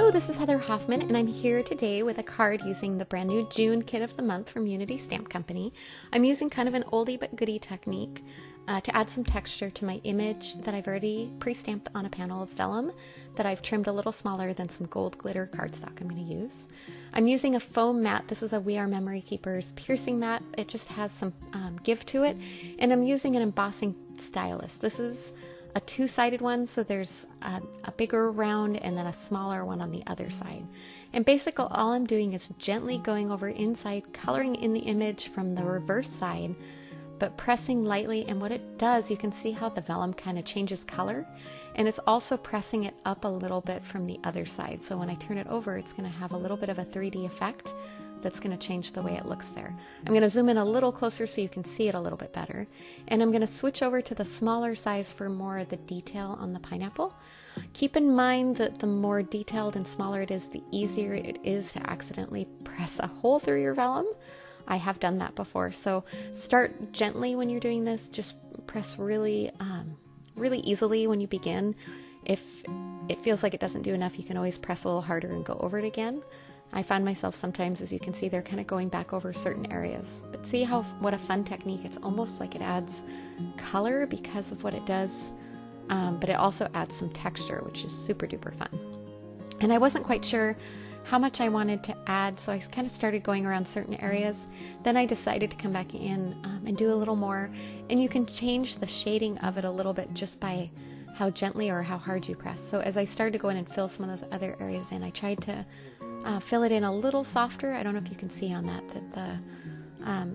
Hello, this is Heather Hoffman, and I'm here today with a card using the brand new June Kit of the Month from Unity Stamp Company. I'm using kind of an oldie but goodie technique to add some texture to my image that I've already pre-stamped on a panel of vellum that I've trimmed a little smaller than some gold glitter cardstock I'm going to use. I'm using a foam mat. This is a We Are Memory Keepers piercing mat. It just has some give to it, and I'm using an embossing stylus. This is a two-sided one, so there's a bigger round and then a smaller one on the other side. And basically all I'm doing is gently going over inside, coloring in the image from the reverse side, but pressing lightly, and what it does, you can see how the vellum kind of changes color, and it's also pressing it up a little bit from the other side. So when I turn it over, it's going to have a little bit of a 3D effect that's going to change the way it looks there. I'm going to zoom in a little closer so you can see it a little bit better. And I'm going to switch over to the smaller size for more of the detail on the pineapple. Keep in mind that the more detailed and smaller it is, the easier it is to accidentally press a hole through your vellum. I have done that before. So start gently when you're doing this. Just press really easily when you begin. If it feels like it doesn't do enough, you can always press a little harder and go over it again. I find myself sometimes, as you can see, they're kind of going back over certain areas. But see what a fun technique. It's almost like it adds color because of what it does, but it also adds some texture, which is super duper fun. And I wasn't quite sure how much I wanted to add, so I kind of started going around certain areas. Then I decided to come back in and do a little more, and you can change the shading of it a little bit just by how gently or how hard you press. So as I started to go in and fill some of those other areas in, I tried to fill it in a little softer. I don't know if you can see on that the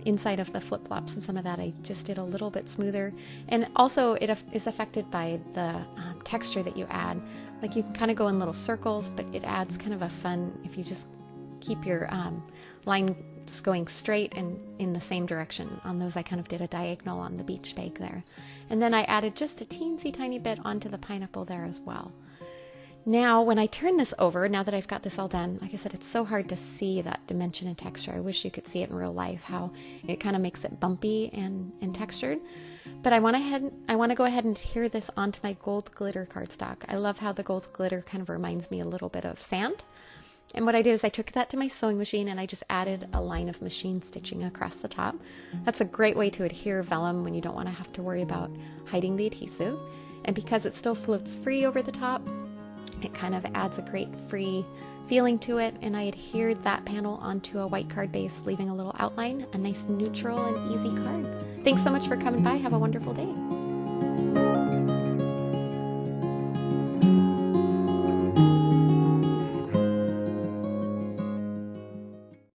inside of the flip-flops and some of that I just did a little bit smoother. And also it is affected by the texture that you add. Like you can kind of go in little circles, but it adds kind of a fun, if you just keep your lines going straight and in the same direction. On those I kind of did a diagonal on the beach bag there. And then I added just a teensy tiny bit onto the pineapple there as well. Now, when I turn this over, now that I've got this all done, like I said, it's so hard to see that dimension and texture. I wish you could see it in real life, how it kind of makes it bumpy and textured. But I want to go ahead and adhere this onto my gold glitter cardstock. I love how the gold glitter kind of reminds me a little bit of sand. And what I did is I took that to my sewing machine and I just added a line of machine stitching across the top. That's a great way to adhere vellum when you don't want to have to worry about hiding the adhesive. And because it still floats free over the top, it kind of adds a great free feeling to it, and I adhered that panel onto a white card base, leaving a little outline, a nice neutral and easy card. Thanks so much for coming by. Have a wonderful day.